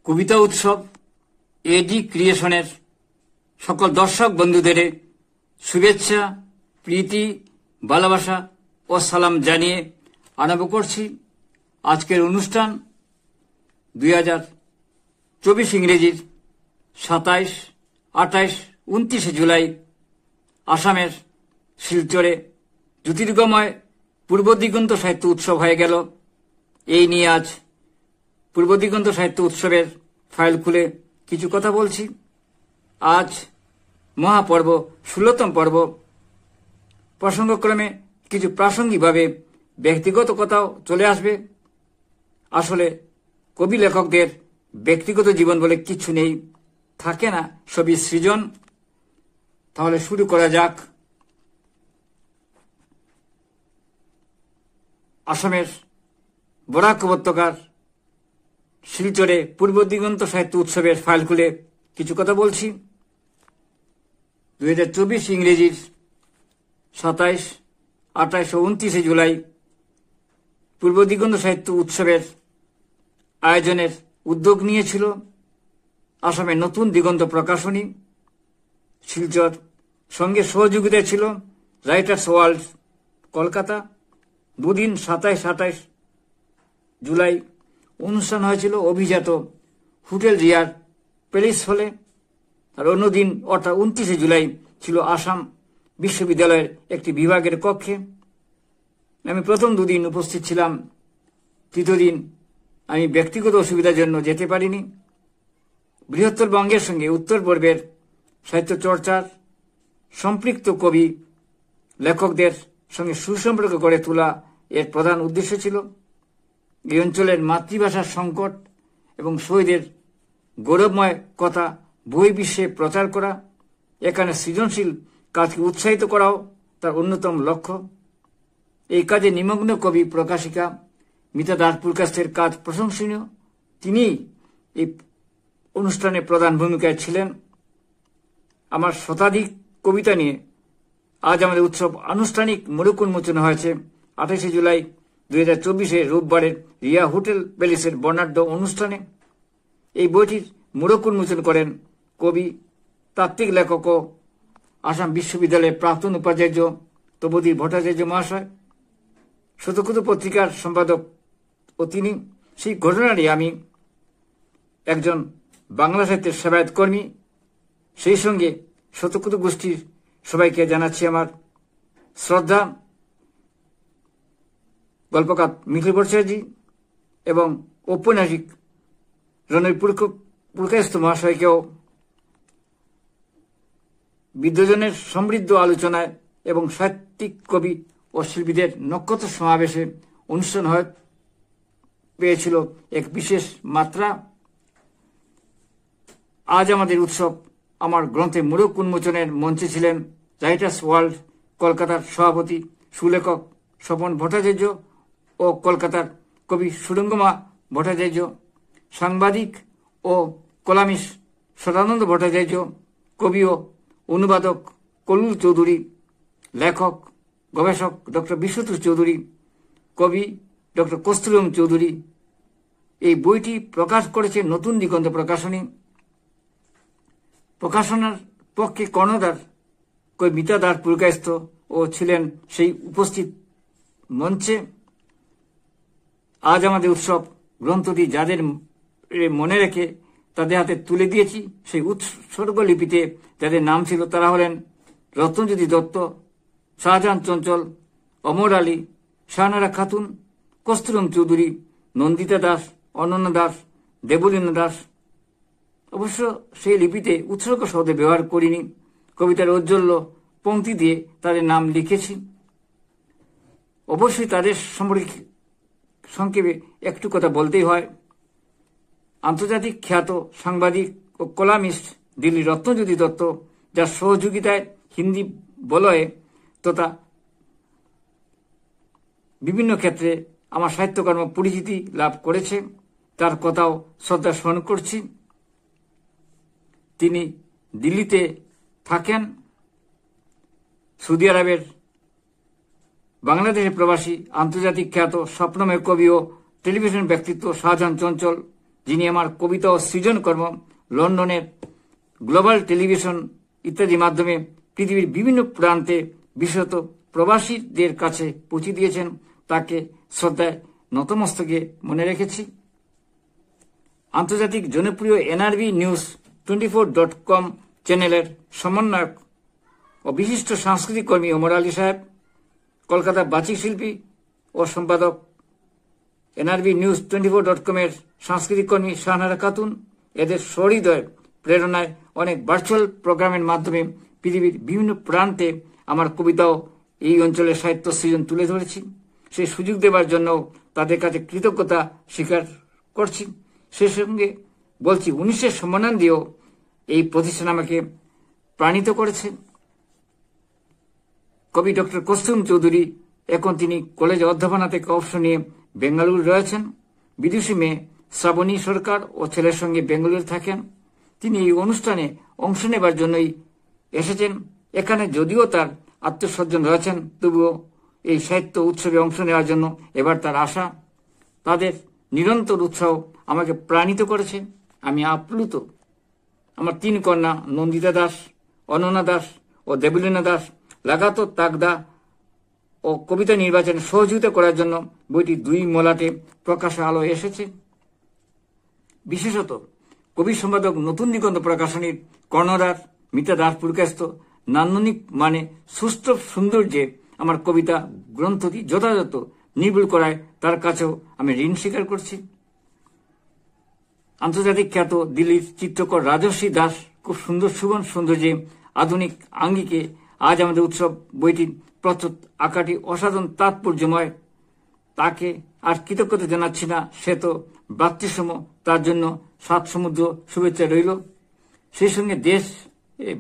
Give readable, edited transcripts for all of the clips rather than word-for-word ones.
কবিতা উৎসব এডি ক্রিয়েশনের সকল দর্শক বন্ধুদের শুভেচ্ছা, প্রীতি, ভালোবাসা ও সালাম জানিয়ে আরম্ভ করছি আজকের অনুষ্ঠান। 2024 ইংরেজির 27, 28, 29 জুলাই আসামের শিলচরে জ্যোতির্গময় পূর্ব দিগন্ত সাহিত্য উৎসব হয়ে গেল। এই নিয়ে আজ পূর্ব দিগন্ত সাহিত্য উৎসবের ফাইল খুলে কিছু কথা বলছি। আজ মহাপর্ব 16তম পর্ব। প্রসঙ্গক্রমে কিছু প্রাসঙ্গিকভাবে ব্যক্তিগত কথাও চলে আসবে। আসলে কবি লেখকদের ব্যক্তিগত জীবন বলে কিছু নেই, থাকে না, সবই সৃজন। তাহলে শুরু করা যাক। আসামের বরাক উপত্যকার শিলচরে পূর্ব দিগন্ত সাহিত্য উৎসবের ফাইল খুলে কিছু কথা বলছি। 2024 ইংরেজির 27, 28 ও 29 জুলাই পূর্ব দিগন্ত সাহিত্য উৎসবের আয়োজনের উদ্যোগ নিয়েছিল আসামের নতুন দিগন্ত প্রকাশনী শিলচর। সঙ্গে সহযোগিতায় ছিল রাইটার্স ওয়ার্ল্ড কলকাতা। দুদিন 27, 28 জুলাই অনুষ্ঠান হয়েছিল অভিজাত হোটেল রিয়ার প্যালেস হলে, আর অন্যদিন অর্থাৎ 29 জুলাই ছিল আসাম বিশ্ববিদ্যালয়ের একটি বিভাগের কক্ষে। আমি প্রথম দুদিন উপস্থিত ছিলাম, তৃতীয় দিন আমি ব্যক্তিগত অসুবিধার জন্য যেতে পারিনি। বৃহত্তর বঙ্গের সঙ্গে উত্তর পূর্বের সাহিত্য চর্চার সম্পৃক্ত কবি লেখকদের সঙ্গে সুসম্পর্ক গড়ে তোলা এর প্রধান উদ্দেশ্য ছিল। এই অঞ্চলের মাতৃভাষার সংকট এবং শহীদের গৌরবময় কথা বহির্বিশ্বে প্রচার করা, এখানে সৃজনশীল কাজকে উৎসাহিত করাও তার অন্যতম লক্ষ্য। এই কাজে নিমগ্ন কবি প্রকাশিকা মিতা দাসপুরকাস্তের কাজ প্রশংসনীয়। তিনি এই অনুষ্ঠানে প্রধান ভূমিকায় ছিলেন। আমার শতাধিক কবিতা নিয়ে আজ আমাদের উৎসব আনুষ্ঠানিক মোড়ক উন্মোচন হয়েছে 28 জুলাই 2024 রোববারের রিয়া হোটেল প্যালেসের বর্ণাঢ্য অনুষ্ঠানে। এই বইটির মোড়ক উন্মোচন করেন কবি, তাত্ত্বিক লেখক ও আসাম বিশ্ববিদ্যালয়ের প্রাক্তন উপাচার্য তপোধীর ভট্টাচার্য মহাশয়, শতকুতু পত্রিকার সম্পাদক ও তিনি। সেই ঘটনাটি আমি একজন বাংলা সাহিত্যের সেবায়ত কর্মী, সেই সঙ্গে শতকুতু গোষ্ঠীর সবাইকে জানাচ্ছি আমার শ্রদ্ধা। গল্পকার মিথিল ভট্টাচার্য এবং ঔপন্যাসিক রণবীর পুরকায়স্থ মহাশয়কেও বিদ্বজনের সমৃদ্ধ আলোচনায় এবং সাহিত্যিক কবি ও শিল্পীদের নক্ষত্র সমাবেশে অনুষ্ঠান পেয়েছিল এক বিশেষ মাত্রা। আজ আমাদের উৎসব আমার গ্রন্থে মোড়ক উন্মোচনের মঞ্চে ছিলেন রাইটার্স ওয়ার্ল্ড কলকাতার সভাপতি সুলেখক স্বপন ভট্টাচার্য ও কলকাতার কবি সুরঙ্গমা ভট্টাচার্য, সাংবাদিক ও কলামিস্ট সদানন্দ ভট্টাচার্য, কবি ও অনুবাদক কল্লুল চৌধুরী, লেখক গবেষক ডক্টর বিশ্বতোষ চৌধুরী, কবি ডক্টর কস্তুরম চৌধুরী। এই বইটি প্রকাশ করেছে নতুন দিগন্ত প্রকাশনী। প্রকাশনার পক্ষে কর্ণধার কবি মিতা দাস পুরকায়স্থ ও ছিলেন সেই উপস্থিত মঞ্চে। আজ আমাদের উৎসব গ্রন্থটি যাদের মনে রেখে তাদের হাতে তুলে দিয়েছি, সেই উৎসর্গ লিপিতে যাদের নাম ছিল তারা হলেন রত্নজ্যোতি দত্ত, শাহজাহান চঞ্চল, অমর আলী, শাহনারা খাতুন, কস্তুরম চৌধুরী, নন্দিতা দাস, অনন্যা দাস, দেবলীনা দাস। অবশ্য সেই লিপিতে উৎসর্গ শব্দ ব্যবহার করিনি, কবিতার ঔজ্জ্বল্য পংক্তি দিয়ে তাদের নাম লিখেছি। অবশ্যই তাদের সম্পর্কে সংক্ষেপে একটু কথা বলতেই হয়। আন্তর্জাতিক খ্যাত সাংবাদিক ও কলামিস্ট দিল্লির রত্নজ্যোতি দত্ত, যার সহযোগিতায় হিন্দি বলয়ে তথা বিভিন্ন ক্ষেত্রে আমার সাহিত্যকর্ম পরিচিতি লাভ করেছে, তার কথাও শ্রদ্ধা স্মরণ করছি। তিনি দিল্লিতে থাকেন। সৌদি আরবের বাংলাদেশের প্রবাসী আন্তর্জাতিক খ্যাত স্বপ্নময় কবি ও টেলিভিশন ব্যক্তিত্ব শাহজাহান চঞ্চল যিনি আমার কবিতা ও সৃজনকর্ম লন্ডনের গ্লোবাল টেলিভিশন ইত্যাদি মাধ্যমে পৃথিবীর বিভিন্ন প্রান্তে বিশেষত প্রবাসীদের কাছে পৌঁছে দিয়েছেন, তাকে শ্রদ্ধায় নতমস্তকে মনে রেখেছি। আন্তর্জাতিক জনপ্রিয় NRB নিউজ 24.com চ্যানেলের সমন্বয়ক ও বিশিষ্ট সাংস্কৃতিক কর্মী ওমর আলী সাহেব, কলকাতা বাচিক শিল্পী ও সম্পাদক NRB নিউজ 24.com এর সাংস্কৃতিক কর্মী শাহনারা খাতুন, এদের সহৃদয় প্রেরণায় অনেক ভার্চুয়াল প্রোগ্রামের মাধ্যমে পৃথিবীর বিভিন্ন প্রান্তে আমার কবিতাও এই অঞ্চলের সাহিত্য সৃজন তুলে ধরেছি। সেই সুযোগ দেওয়ার জন্য তাদের কাছে কৃতজ্ঞতা স্বীকার করছি। সে সঙ্গে বলছি, 19 সম্মান দিয়েও এই প্রতিষ্ঠান আমাকে প্রাণিত করেছে। কবি ডক্টর কস্তুম চৌধুরী, এখন তিনি কলেজে অধ্যাপনা থেকে অবসর নিয়ে বেঙ্গালুরু রয়েছেন। বিদুষী মেয়ে শ্রাবণী সরকার ও ছেলের সঙ্গে বেঙ্গালুরু থাকেন। তিনি এই অনুষ্ঠানে অংশ নেবার জন্যই এসেছেন। এখানে যদিও তার আত্মীয়স্বজন রয়েছেন, তবুও এই সাহিত্য উৎসবে অংশ নেওয়ার জন্য এবার তার আশা। তাদের নিরন্তর উৎসাহ আমাকে প্রাণিত করেছে। আমি আপ্লুত। আমার 3 কন্যা নন্দিতা দাস, অনন্যা দাস ও দেবলীনা দাস লাগাতার তাগদা ও কবিতা নির্বাচনে সহযোগিতা করার জন্য বইটি 2 মলাটে প্রকাশে আলো এসেছে। বিশেষত কবি সম্পাদক নতুন দিগন্ত প্রকাশনীর কর্ণধার মিতা দাস পুরকাস্ত নান্দনিক মানে সুস্থ সৌন্দর্যে আমার কবিতা গ্রন্থটি যথাযথ নির্ভুল করায় তার কাছেও আমি ঋণ স্বীকার করছি। আন্তর্জাতিক খ্যাত দিল্লির চিত্রকর রাজশ্রী দাস খুব সুন্দর সুবন সৌন্দর্যে আধুনিক আঙ্গিকে আজ আমাদের উৎসব বইটির প্রস্তুত আঁকাটি অসাধারণ তাৎপর্যময়। তাকে আর কৃতজ্ঞতা জানাচ্ছি না, সে তো ভ্রাতৃসম। তার জন্য 7 সমুদ্র শুভেচ্ছা রইল। সেই সঙ্গে দেশ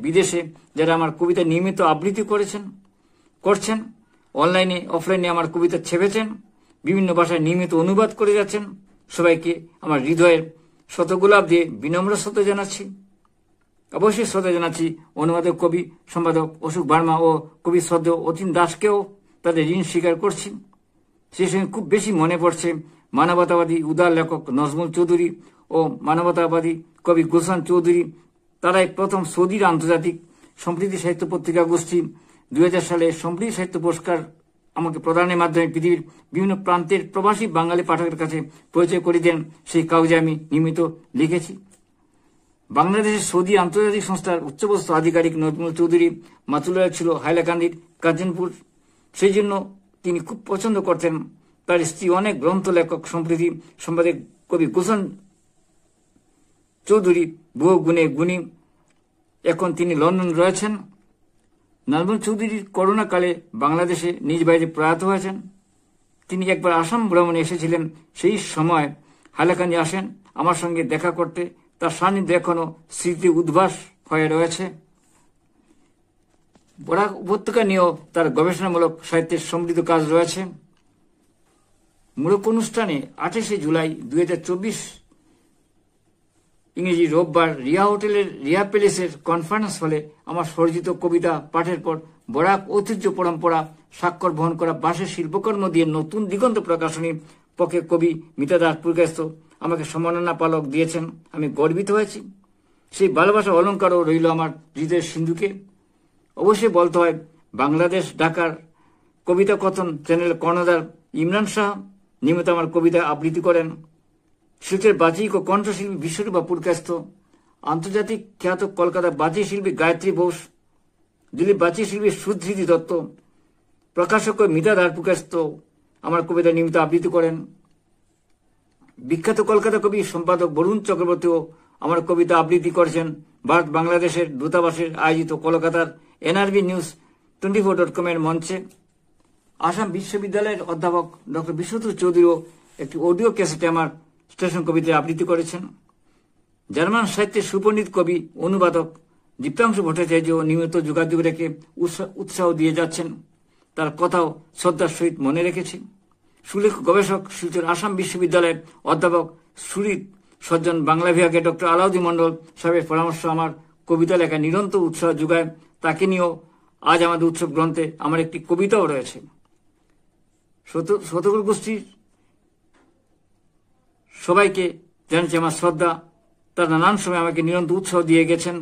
বিদেশে যারা আমার কবিতা নিয়মিত আবৃত্তি করছেন, অনলাইনে অফলাইনে আমার কবিতা ছেপেছেন, বিভিন্ন ভাষায় নিয়মিত অনুবাদ করে যাচ্ছেন, সবাইকে আমার হৃদয়ের শতগোলাপ দিয়ে বিনম্র শ্রদ্ধা জানাচ্ছি। অবশ্যই শ্রদ্ধা জানাচ্ছি অনুবাদক কবি সম্পাদক অশোক ভার্মা ও কবি শ্রদ্ধেয় অতীন দাসকেও তাদের ঋণ স্বীকার করছি। সেই সঙ্গে খুব বেশি মনে পড়ছে মানবতাবাদী উদার লেখক নজমুল চৌধুরী ও মানবতাবাদী কবি গুলশান চৌধুরী। তারাই প্রথম সৌদির আন্তর্জাতিক সম্প্রীতি সাহিত্য পত্রিকা গোষ্ঠী 2000 সালে সম্প্রীতি সাহিত্য পুরস্কার আমাকে প্রদানের মাধ্যমে পৃথিবীর বিভিন্ন প্রান্তের প্রবাসী বাঙালি পাঠকের কাছে পরিচয় করে দেন। সেই কাগজে আমি নিয়মিত লিখেছি। বাংলাদেশের সৌদি আন্তর্জাতিক সংস্থার উচ্চপদস্থ আধিকারিক নজমুল চৌধুরী মাতুলায় ছিল হাইলাকান্দির কাঞ্চনপুর। সেই জন্য তিনি খুব পছন্দ করতেন। তার স্ত্রী অনেক গ্রন্থ লেখক, সম্প্রীতি সম্পাদক কবি গুলশান চৌধুরী বহু গুণে গুণী। এখন তিনি লন্ডন রয়েছেন। নজমুল চৌধুরীর করোনাকালে বাংলাদেশে নিজ বাড়িতে প্রয়াত হয়েছেন। তিনি একবার আসাম ভ্রমণে এসেছিলেন। সেই সময় হাইলাকান্দি আসেন আমার সঙ্গে দেখা করতে। তার সান্নিধ্য এখনো স্মৃতি উদ্ভাস হয়ে রয়েছে। বরাক উপত্যকা নিয়েও তার গবেষণামূলক সাহিত্যের সমৃদ্ধ কাজ রয়েছে। মূলক অনুষ্ঠানে 28 জুলাই 2024 ইংরেজি রোববার রিয়া হোটেলের রিয়া প্যালেসের কনফারেন্স হলে আমার সর্জিত কবিতা পাঠের পর বরাক ঐতিহ্য পরম্পরা স্বাক্ষর বহন করা বাঁশের শিল্পকর্ম দিয়ে নতুন দিগন্ত প্রকাশনীর পক্ষে কবি মিতা দাস পুরকাস্ত আমাকে সম্মাননা পালক দিয়েছেন। আমি গর্বিত হয়েছি। সেই ভালোবাসা অলঙ্কারও রইল আমার হৃদয়ের সিন্ধুকে। অবশ্যই বলতে হয়, বাংলাদেশ ঢাকার কবিতা কথন চ্যানেল কর্ণধার ইমরান শাহ নিয়মিত আমার কবিতা আবৃত্তি করেন। শিল্পের বাচিক ও কণ্ঠশিল্পী বিশ্বরূপা পুরকাস্ত, আন্তর্জাতিক খ্যাত কলকাতা বাচিক শিল্পী গায়ত্রী বোস, দিল্লি বাচিক শিল্পী সুধৃতি দত্ত, প্রকাশক মিতা দাস পুরকাস্ত আমার কবিতা নিয়মিত আবৃত্তি করেন। বিখ্যাত কলকাতা কবি সম্পাদক বরুণ চক্রবর্তীও আমার কবিতা আবৃত্তি করেছেন। ভারত বাংলাদেশের দূতাবাসের আয়োজিত কলকাতার NRB নিউজ 24.com এর মঞ্চে। আসাম বিশ্ববিদ্যালয়ের অধ্যাপক ডক্টর বিশ্বজিৎ চৌধুরীও একটি অডিও ক্যাসেটে আমার স্টেশন কবিতা আবৃত্তি করেছেন। জার্মান সাহিত্যের সুপণ্ডিত কবি অনুবাদক দীপ্তাংশু ভট্টাচার্য নিয়মিত যোগাযোগ রেখে উৎসাহ দিয়ে যাচ্ছেন। তার কথাও শ্রদ্ধার সহিত মনে রেখেছি। সুলেখ গবেষক শিলচর আসাম বিশ্ববিদ্যালয়ের অধ্যাপক সুরিত সজ্জন বাংলা বিভাগে ডক্টর আলাউদ্দিন মন্ডল সাহেবের পরামর্শ আমার কবিতা লেখায় নিরন্তর উৎসাহ যোগায়। তাকে নিয়েও আজ আমাদের উৎসব গ্রন্থে আমার একটি কবিতাও রয়েছে। শতকর গোষ্ঠীর সবাইকে জানাচ্ছি আমার শ্রদ্ধা। তার নানান সময় আমাকে নিরন্তর উৎসাহ দিয়ে গেছেন।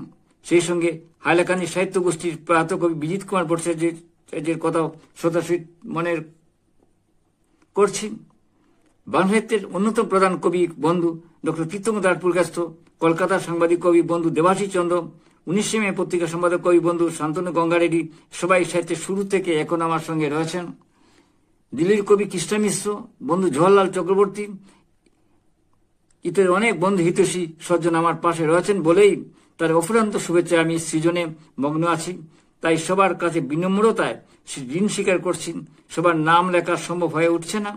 সেই সঙ্গে হাইলাকান্দি সাহিত্য গোষ্ঠীর প্রয়াত কবি বিজিত কুমার ভট্টাচার্যের কথাও শ্রদ্ধার সহিত মনের করছি। বাংলা সাহিত্যের অন্যতম প্রধান কবি বন্ধু ডক্টর কীর্তন দাস পুরকায়স্থ, কলকাতার সাংবাদিক কবি বন্ধু দেবাশিস চন্দ্র, 19 মে পত্রিকা সম্পাদক কবি বন্ধু শান্তনু গঙ্গারেড্ডি, সবাই সাহিত্যের শুরু থেকে এখন আমার সঙ্গে রয়েছেন। দিল্লির কবি কৃষ্ণ মিশ্র, বন্ধু জওহরলাল চক্রবর্তী ইত্যাদি অনেক বন্ধু হিতৈষী সজ্জন আমার পাশে রয়েছেন বলেই তার অফুরন্ত শুভেচ্ছা আমি সৃজনে মগ্ন আছি। তাই সবার কাছে বিনম্রতায় ঋণ স্বীকার করছি। সবার নাম লেখা সম্ভব হয়ে উঠছে না।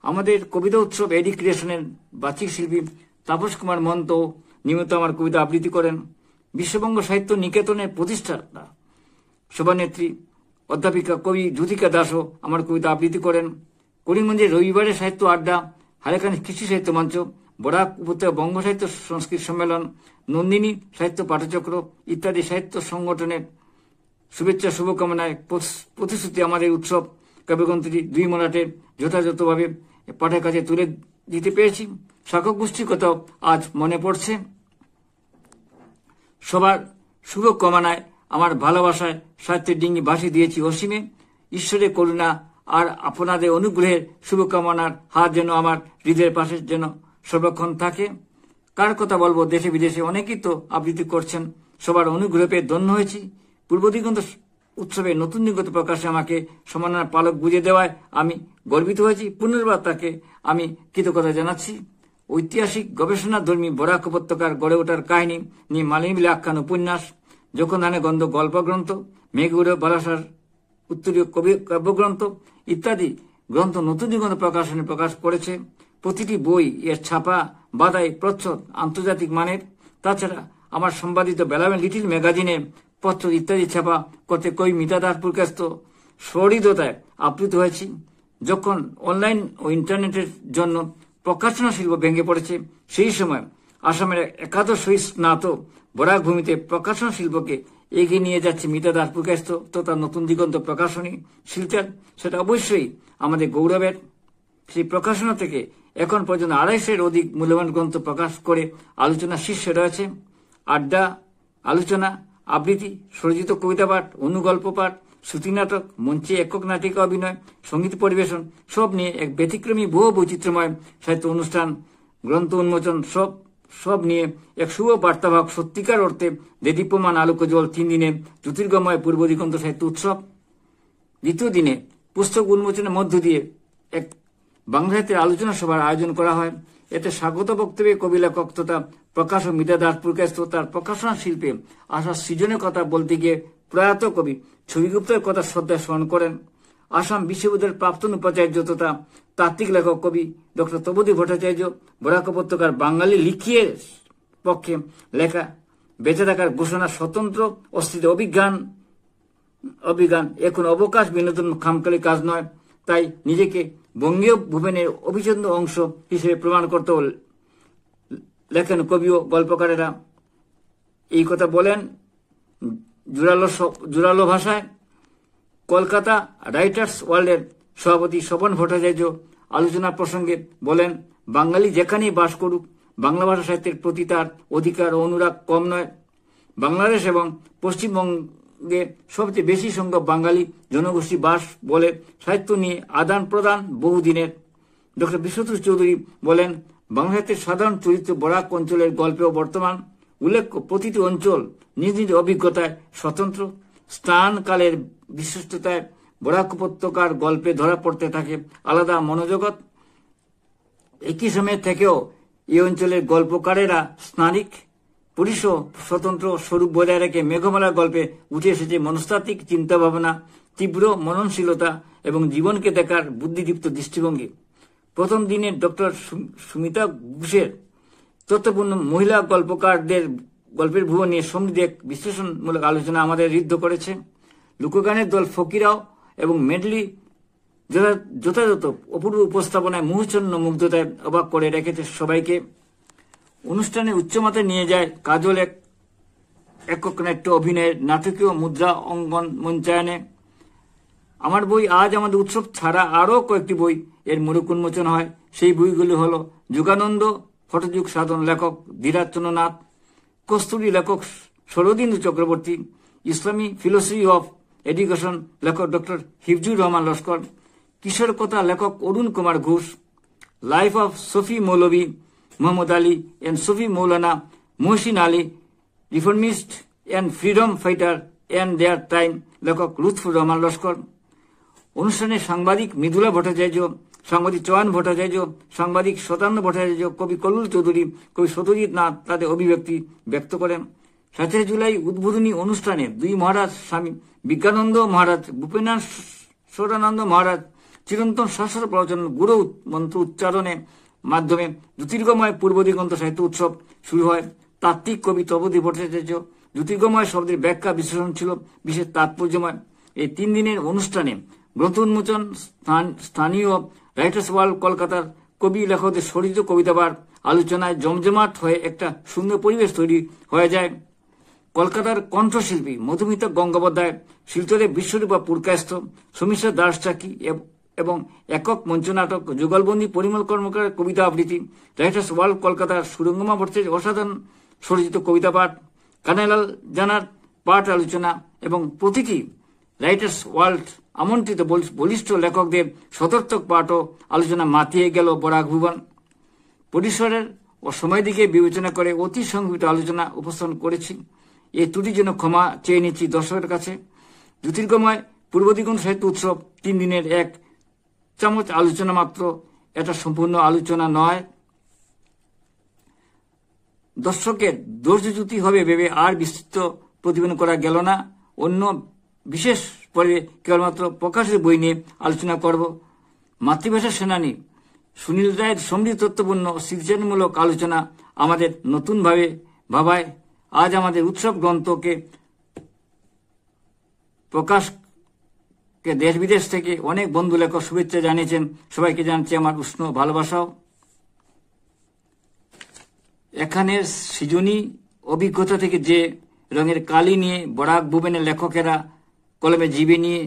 আমাদের কবিতা উৎসব এডি ক্রিয়েশনের বাচিক শিল্পী তাপস কুমার মন্ত নিয়মিত আমার কবিতা আবৃত্তি করেন। বিশ্ববঙ্গ সাহিত্য নিকেতনের প্রতিষ্ঠাতা সভানেত্রী অধ্যাপিকা কবি জ্যোতিকা দাসও আমার কবিতা আবৃত্তি করেন। করিমগঞ্জের রবিবারের সাহিত্য আড্ডা, হাইলাকান্দি কৃষি সাহিত্য মঞ্চ, বরাক উপত্যকা বঙ্গ সাহিত্য সংস্কৃত সম্মেলন, নন্দিনী সাহিত্য পাঠচক্র ইত্যাদি সাহিত্য সংগঠনের শুভেচ্ছা শুভকামনায় প্রতিশ্রুতি আমাদের উৎসব কাব্যগ্রন্থটি 2 মরাটে যথাযথভাবে পাঠের কাছে তুলে দিতে পেরেছি। শাখক গোষ্ঠীর কথাও আজ মনে পড়ছে। সবার শুভ কামনায় আমার ভালোবাসায় সাহিত্যের ডিঙ্গি ভাসি দিয়েছি অসীমে। ঈশ্বরের করুণা আর আপনাদের অনুগ্রহের শুভকামনার হাত যেন আমার হৃদয়ের পাশে যেন সর্বক্ষণ থাকে। কার কথা বলবো, দেশে বিদেশে অনেকেই তো আবৃত্তি করছেন। সবার অনুগ্রহ পেয়ে ধন্য হয়েছি। পূর্ব দিগন্ত উৎসবে নতুন দিগন্ত প্রকাশে আমাকে সম্মাননার পালক বুঝে দেওয়ায় আমি গর্বিত হয়েছি। পুনর্বার তাকে আমি কৃতজ্ঞতা জানাচ্ছি। ঐতিহাসিক গবেষণাধর্মী বরাক উপত্যকার গড়ে ওঠার কাহিনী নিয়ে মালিনী বিলে আখ্যান উপন্যাস, যখন ধানে গন্ধ গল্পগ্রন্থ, মেঘগুড়ো বালাসার উত্তরীয় কবি কাব্যগ্রন্থ ইত্যাদি গ্রন্থ নতুন দিগন্ত প্রকাশনে প্রকাশ করেছে। প্রতিটি বই এর ছাপা বাদাই প্রচ্ছদ আন্তর্জাতিক মানের। তাছাড়া আমার সম্পাদিত বেলাবেন লিটিল ম্যাগাজিনে পত্র ইত্যাদি ছাপা করতে কবি মিতা দাস পুরকায়স্থ সহৃদয়তায় আপ্লুত হয়েছি। যখন অনলাইন ও ইন্টারনেটের জন্য প্রকাশনা শিল্প ভেঙে পড়েছে, সেই সময় আসামের একাদশ স্নাত বরাক ভূমিতে প্রকাশনা শিল্পকে এগিয়ে নিয়ে যাচ্ছে মিতা দাস পুরকায়স্থ তথা নতুন দিগন্ত প্রকাশনী শিল্পের। সেটা অবশ্যই আমাদের গৌরবের। সেই প্রকাশনা থেকে এখন পর্যন্ত 250-এর অধিক মূল্যবান গ্রন্থ প্রকাশ করে আলোচনা শীর্ষে রয়েছে। আড্ডা, আলোচনা, আবৃত্তি, স্বরচিত কবিতা পাঠ, অনুগল্প পাঠ, শ্রুতি নাটক, মঞ্চে একক নাটিকা অভিনয়, সঙ্গীত পরিবেশন সব নিয়ে এক ব্যতিক্রমী বহু বৈচিত্র্যময় সাহিত্য অনুষ্ঠান, গ্রন্থ উন্মোচন সব নিয়ে এক শুভ বার্তাবাহক সত্যিকার অর্থে দেদীপ্যমান আলোকজ্জ্বল 3 দিনে জ্যোতির্গময় পূর্ব দিগন্ত সাহিত্য উৎসব। দ্বিতীয় দিনে পুস্তক উন্মোচনের মধ্য দিয়ে এক বাংলা সাহিত্যের আলোচনা সভার আয়োজন করা হয়। এতে স্বাগত বক্তব্যে কবি লেখক তথা প্রকাশক মিতা দাস পুরকায়স্থ তার প্রকাশনা শিল্পে আসার সৃজনের কথা বলতে গিয়ে প্রয়াত কবি ছবিগুপ্তের কথা শ্রদ্ধা স্মরণ করেন। আসাম বিশ্ববিদ্যালয়ের প্রাক্তন উপাচার্য তথা তাত্ত্বিক লেখক কবি ডক্টর তপোধী ভট্টাচার্য বরাক উপত্যকার বাঙালি লিখিয়ে পক্ষে লেখা বেঁচে থাকার ঘোষণা স্বতন্ত্র অস্তিত্ব অভিজ্ঞান এখন অবকাশ বিনোদন খামখালি কাজ নয়, তাই নিজেকে বঙ্গীয় ভুবনের অবিচ্ছেদ্য অংশ হিসেবে প্রমাণ করতে লেখেন কবি ও গল্পকারেরা। এই কথা বলেন জোরালো ভাষায় কলকাতা রাইটার্স ওয়ার্ল্ডের সভাপতি স্বপন ভট্টাচার্য। আলোচনা প্রসঙ্গে বলেন, বাঙালি যেখানেই বাস করুক, বাংলা ভাষা সাহিত্যের প্রতি তার অধিকার ও অনুরাগ কম নয়। বাংলাদেশ এবং পশ্চিমবঙ্গে সবচেয়ে বেশি সংখ্যক বাঙালি জনগোষ্ঠী বাস বলে সাহিত্য নিয়ে আদান প্রদান বহুদিনের। ডক্টর বিশ্বতোষ চৌধুরী বলেন, বাংলা সাহিত্যের সাধারণ চরিত্র বরাক অঞ্চলের গল্পেও বর্তমান। উল্লেখ্য, প্রতিটি অঞ্চল নিজ নিজ অভিজ্ঞতায় স্বতন্ত্র, স্থান কালের বিশিষ্টতায় বরাক উপত্যকার গল্পে ধরা পড়তে থাকে আলাদা মনোজগৎ। একই সময় থেকেও এই অঞ্চলের গল্পকারেরা স্থানিক পরিস স্বতন্ত্র স্বরূপ বজায় রেখে মেঘমালার গল্পে উঠে এসেছে মনস্তাত্ত্বিক চিন্তাভাবনা, তীব্র মননশীলতা এবং জীবনকে দেখার বুদ্ধিদীপ্ত দৃষ্টিভঙ্গি। প্রথম দিনে ডক্টর সুমিতা ঘোষের তত্ত্বপূর্ণ মহিলা গল্পকারদের গল্পের ভুবন নিয়ে সমৃদ্ধ এক বিশ্লেষণমূলক আলোচনা আমাদের ঋদ্ধ করেছে। লোকগানের দল ফকিরাও এবং মেডলি যথাযথ অপূর্ব উপস্থাপনায় মুহূর্ছন্ন মুগ্ধতায় অবাক করে রেখেছে সবাইকে। অনুষ্ঠানে উচ্চমাত্রায় নিয়ে যায় কাজল একক নাট্য অভিনয়ের নাটকীয় মুদ্রা অঙ্গন মঞ্চায়নে। আমার বই আজ আমাদের উৎসব ছাড়া আরও কয়েকটি বই এর মোড়ক উন্মোচন হয়। সেই বইগুলি হল যোগানন্দ ফটোযুগ সাধন লেখক ধীরাজ চন্দ্র নাথ, কস্তুরী লেখক শরদিন্দু চক্রবর্তী, ইসলামী ফিলোসফি অফ এডুকেশন লেখক ডক্টর হিফজুর রহমান লস্কর, কিশোর কথা লেখক Arun Kumar Ghosh, life of Sufi Maulvi Mohammad Ali and Sufi Maulana Mohsin Ali, reformist and freedom fighter and their time লেখক লুৎফুর রহমান লস্কর। অনুষ্ঠানে সাংবাদিক মৃদুলা ভট্টাচার্য, সাংবাদিক চয়ন ভট্টাচার্য, সাংবাদিক শতান্ন ভট্টাচার্য, কবি কল্লুল চৌধুরী, কবি সত্যজিৎ নাথ তাদের অভিব্যক্তি ব্যক্ত করেন। 7 জুলাই উদ্বোধনী অনুষ্ঠানে দুই মহারাজ স্বামী বিজ্ঞানন্দ মহারাজ, ভূপেনানন্দ মহারাজ চিরন্তন শাস্ত্র প্রবচন গুরু মন্ত্র উচ্চারণের মাধ্যমে জ্যোতির্গময় পূর্ব দিগন্ত সাহিত্য উৎসব শুরু হয়। তাত্ত্বিক কবি তপোধী ভট্টাচার্য জ্যোতির্গময় শব্দের ব্যাখ্যা বিশ্লেষণ ছিল বিশেষ তাৎপর্যময়। এই 3 দিনের অনুষ্ঠানে গ্রন্থ উন্মোচন, স্থানীয় রাইটার্স ওয়ার্ল্ড কলকাতার কবি লেখকদের স্বরিত কবিতাবার আলোচনায় জমজমাট হয়ে একটা সুন্দর পরিবেশ তৈরি হয়ে যায়। কলকাতার কণ্ঠশিল্পী মধুমিতা গঙ্গোপাধ্যায়, শিলচরের বিশ্বরূপা পুরকায়স্থ, সমীষা দাস চাকি এবং একক মঞ্চনাটক যুগলবন্দী পরিমল কর্মকারের কবিতা আবৃত্তি, রাইটার্স ওয়ার্ল্ড কলকাতার সুরঙ্গমা ভট্টাচার্যের অসাধারণ স্বরচিত কবিতা পাঠ, কানাইলাল জানার পাঠ আলোচনা এবং প্রতিটি রাইটার্স ওয়ার্ল্ড আমন্ত্রিত বলিষ্ঠ লেখকদের সদর্থক পাঠ ও আলোচনা মাতিয়ে গেল বরাক ভুবন। পরিসরের ও সময় দিকে বিবেচনা করে অতি সংক্ষিপ্ত আলোচনা উপস্থাপন করেছি। এই ত্রুটির জন্য ক্ষমা চেয়ে নিচ্ছি দর্শকের কাছে। জ্যোতির্গময় পূর্ব দিগন্ত সাহিত্য উৎসব 3 দিনের এক চামচ আলোচনা মাত্র, এটা সম্পূর্ণ আলোচনা নয়। দর্শকের ধৈর্যচ্যুতি হবে ভেবে আর বিস্তৃত প্রতিবেদন করা গেল না। অন্য বিশেষ পরে কেবলমাত্র প্রকাশিত বই নিয়ে আলোচনা করব। মাতৃভাষা সেনানী সুনীল রায়ের সমৃদ্ধত্বপূর্ণ সৃজনমূলক আলোচনা আমাদের নতুনভাবে ভাবায়। আজ আমাদের উৎসব গ্রন্থকে প্রকাশকে দেশ বিদেশ থেকে অনেক বন্ধু লেখক শুভেচ্ছা জানিয়েছেন। সবাইকে জানাচ্ছি আমার উষ্ণ ভালোবাসাও। এখানের সৃজনী অভিজ্ঞতা থেকে যে রঙের কালি নিয়ে বরাক ভুবনের লেখকেরা কলমে জীবে নিয়ে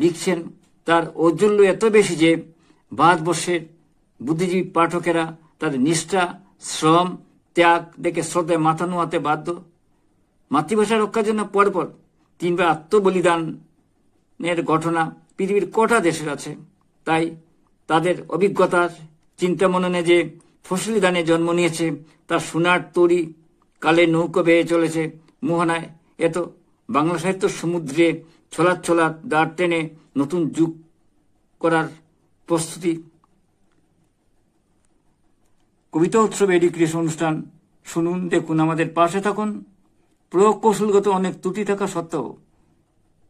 লিখছেন তার ঔজ্জ্বল্য এত বেশি যে ভারতবর্ষের বুদ্ধিজীবী পাঠকেরা তাদের নিষ্ঠা, শ্রম, ত্যাগ দেখে শ্রদ্ধায় মাথা নোয়াতে বাধ্য। মাতৃভাষা রক্ষার জন্য পরপর 3 বার আত্মবলিদানের ঘটনা পৃথিবীর কটা দেশের আছে। তাই তাদের অভিজ্ঞতার চিন্তা মননে যে ফসলি ধানে জন্ম নিয়েছে তার সোনার তরি কালে নৌকো বেয়ে চলেছে মোহনায়। এত বাংলা সাহিত্য সমুদ্রে ছলাৎ দাঁড় টেনে নতুন যুগ করার প্রস্তুতি। কবিতা উৎসব এডুকেশন অনুষ্ঠান শুনুন, দেখুন, আমাদের পাশে থাকুন। প্রয়োগ কৌশলগত অনেক ত্রুটি থাকা সত্ত্বেও,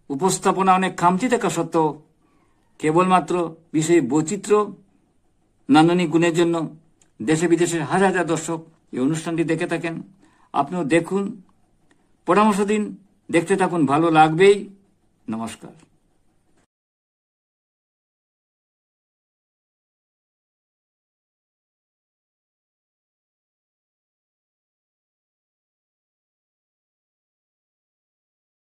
উপস্থাপনা অনেক খামতি থাকা সত্ত্বেও, কেবলমাত্র বিষয়ে বৈচিত্র্য, নান্দনিক গুণের জন্য দেশে বিদেশের হাজার হাজার দর্শক এই অনুষ্ঠানটি দেখে থাকেন। আপনিও দেখুন, পরামর্শ দিন, দেখতে থাকুন, ভালো লাগবেই। নমস্কার।